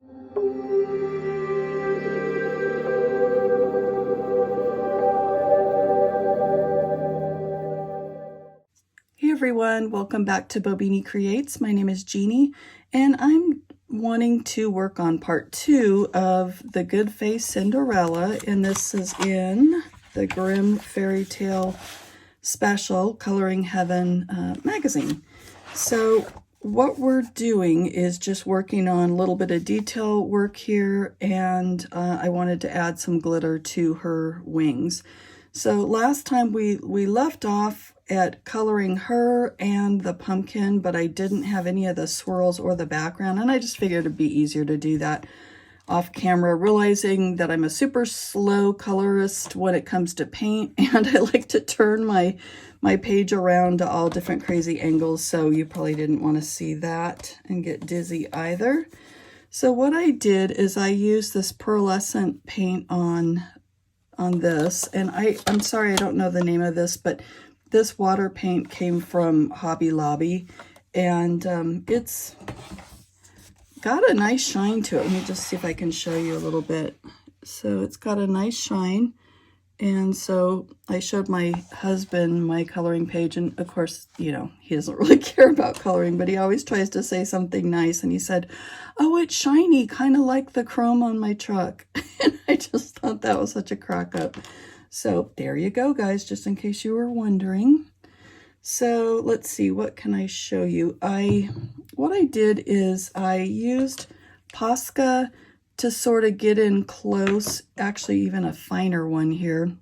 Hey everyone, welcome back to Bobini Creates. My name is Jeannie, and I'm wanting to work on part 2 of the Good Fae Cinderella, and this is in the Grimm Fairytale Special Coloring Heaven magazine. So what we're doing is just working on a little bit of detail work here, and I wanted to add some glitter to her wings. So last time we left off at coloring her and the pumpkin, but I didn't have any of the swirls or the background, and I just figured it'd be easier to do that off camera, realizing that I'm a super slow colorist when it comes to paint, and I like to turn my page around to all different crazy angles, so you probably didn't want to see that and get dizzy either. So what I did is I used this pearlescent paint on this, and I'm sorry I don't know the name of this, but this water paint came from Hobby Lobby, and it's got a nice shine to it. Let me just see if I can show you a little bit. So it's got a nice shine, and so I showed my husband my coloring page, and of course, you know, he doesn't really care about coloring, but he always tries to say something nice, and he said, "Oh, it's shiny, kind of like the chrome on my truck." And I just thought that was such a crack up. So there you go, guys, just in case you were wondering. So let's see, what can I show you? What I did is I used Posca to sort of get in close, actually even a finer one here,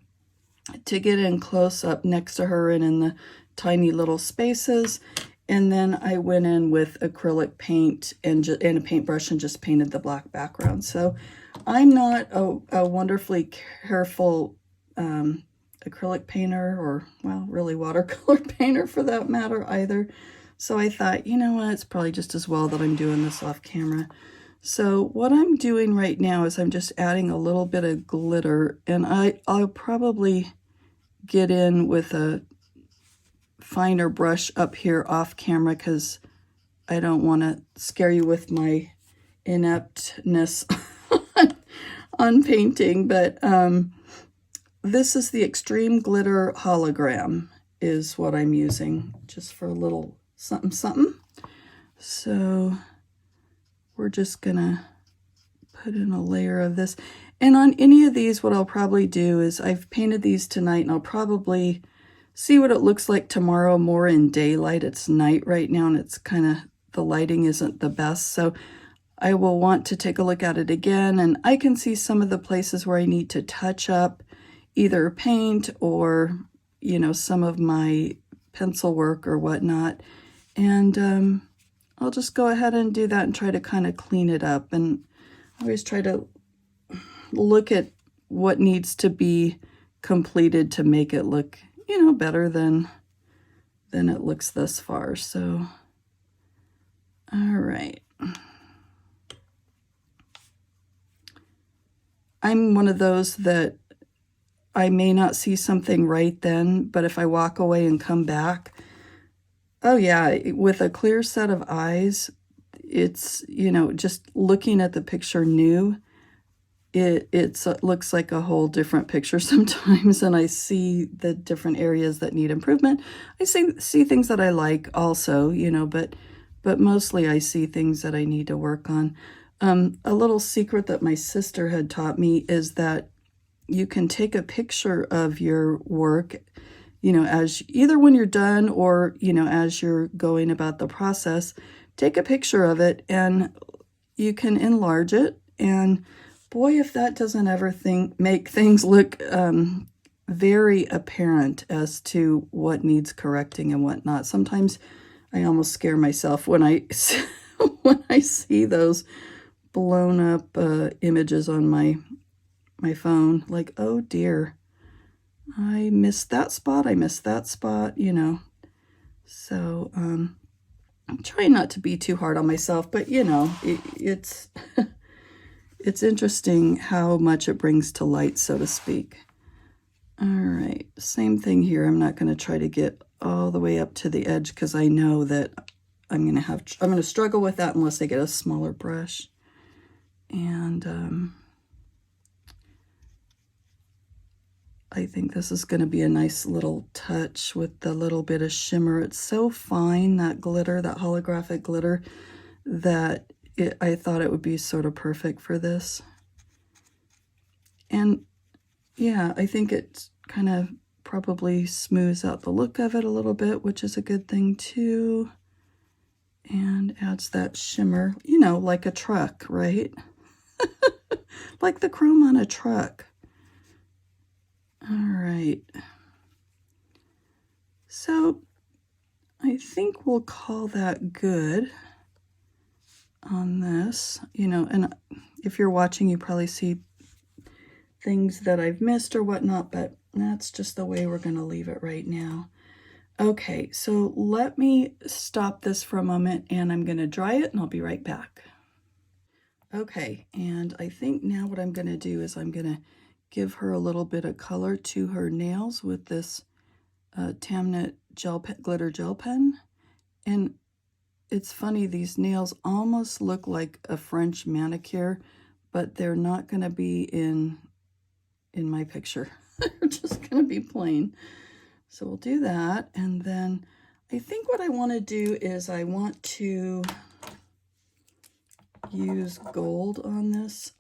to get in close up next to her and in the tiny little spaces. And then I went in with acrylic paint and a paintbrush and just painted the black background. So I'm not a wonderfully careful acrylic painter, or, well, really watercolor painter for that matter either. So I thought, you know what, it's probably just as well that I'm doing this off camera. So what I'm doing right now is I'm just adding a little bit of glitter, and I'll probably get in with a finer brush up here off camera because I don't want to scare you with my ineptness on painting, but this is the Extreme Glitter Hologram is what I'm using, just for a little something something. So we're just gonna put in a layer of this. And on any of these, what I'll probably do is I've painted these tonight, and I'll probably see what it looks like tomorrow more in daylight. It's night right now, and it's kind of, the lighting isn't the best. So I will want to take a look at it again, and I can see some of the places where I need to touch up either paint or, you know, some of my pencil work or whatnot. And I'll just go ahead and do that and try to kind of clean it up. And I always try to look at what needs to be completed to make it look, you know, better than it looks thus far. So, all right. I'm one of those that I may not see something right then, but if I walk away and come back, oh yeah, with a clear set of eyes, it's, you know, just looking at the picture new, it looks like a whole different picture sometimes, and I see the different areas that need improvement. I see things that I like also, you know, but mostly I see things that I need to work on. A little secret that my sister had taught me is that you can take a picture of your work, you know, as either when you're done or, you know, as you're going about the process, take a picture of it and you can enlarge it. And boy, if that doesn't ever make things look very apparent as to what needs correcting and what not. Sometimes I almost scare myself when I when I see those blown up images on my phone, like, oh dear, I missed that spot, you know. So I'm trying not to be too hard on myself, but you know, it's it's interesting how much it brings to light, so to speak. All right, same thing here. I'm not going to try to get all the way up to the edge because I know that I'm going to struggle with that unless I get a smaller brush. And I think this is going to be a nice little touch with the little bit of shimmer. It's so fine, that glitter, that holographic glitter, that I thought it would be sort of perfect for this. And yeah, I think it kind of probably smooths out the look of it a little bit, which is a good thing too. And adds that shimmer, you know, like a truck, right? Like the chrome on a truck. All right. So I think we'll call that good on this. You know, and if you're watching, you probably see things that I've missed or whatnot, but that's just the way we're going to leave it right now. Okay, so let me stop this for a moment and I'm going to dry it and I'll be right back. Okay, and I think now what I'm going to do is I'm going to give her a little bit of color to her nails with this Tamnet glitter gel pen. And it's funny, these nails almost look like a French manicure, but they're not going to be in my picture. They're just going to be plain. So we'll do that, and then I think what I want to do is I want to use gold on this.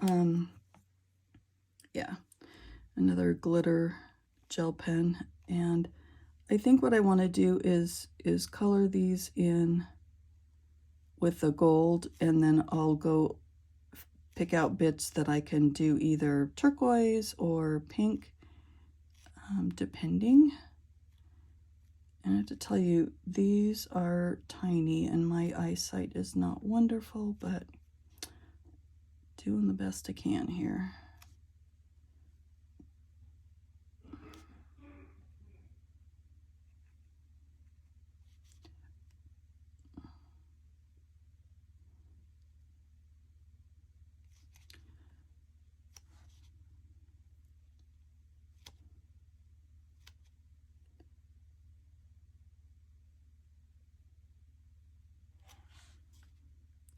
Yeah, another glitter gel pen, and I think what I want to do is color these in with the gold, and then I'll go pick out bits that I can do either turquoise or pink, depending. And I have to tell you, these are tiny and my eyesight is not wonderful, but doing the best I can here.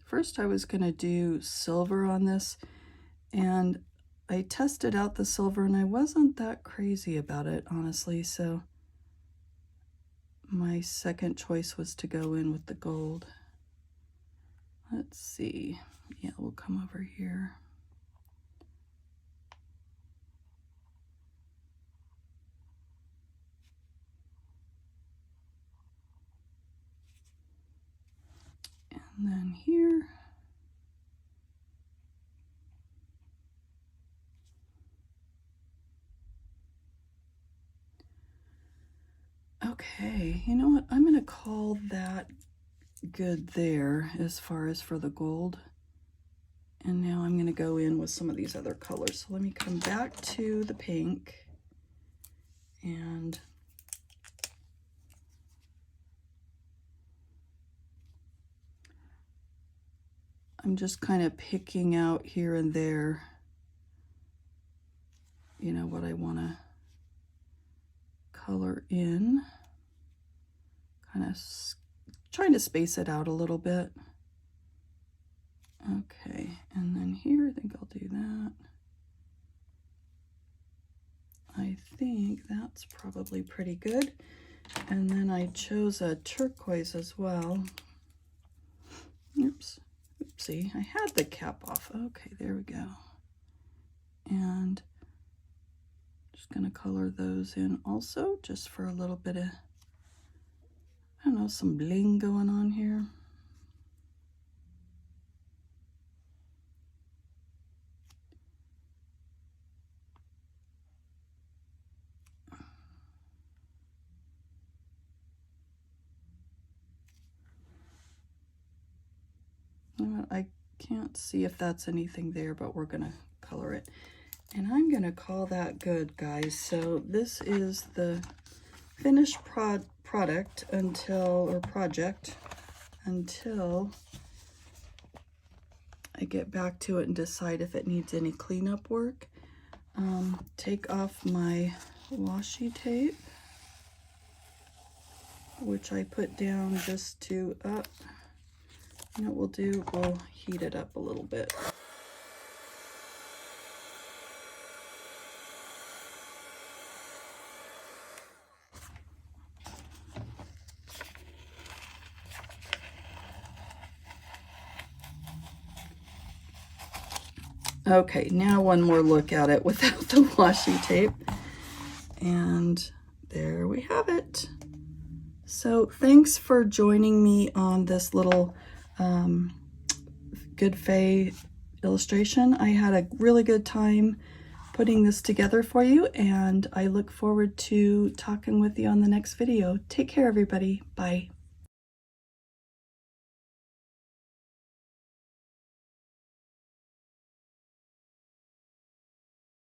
First I was going to do silver on this, and I tested out the silver and I wasn't that crazy about it, honestly, so my second choice was to go in with the gold. Let's see. Yeah, we'll come over here. And then here. Okay, you know what? I'm going to call that good there as far as for the gold. And now I'm going to go in with some of these other colors. So let me come back to the pink, and I'm just kind of picking out here and there, you know, what I want to color in, kind of trying to space it out a little bit. Okay, and then here, I think I'll do that. I think that's probably pretty good. And then I chose a turquoise as well. Oops. Oopsie, I had the cap off. Okay, there we go. And just gonna color those in also, just for a little bit of, I don't know, some bling going on here. I can't see if that's anything there, but we're gonna color it. And I'm gonna call that good, guys. So this is the finished project until I get back to it and decide if it needs any cleanup work. Take off my washi tape, which I put down just to, you know what we'll do? We'll heat it up a little bit. Okay, now one more look at it without the washi tape. And there we have it. So thanks for joining me on this little Good Fae illustration. I had a really good time putting this together for you, and I look forward to talking with you on the next video. Take care, everybody. Bye.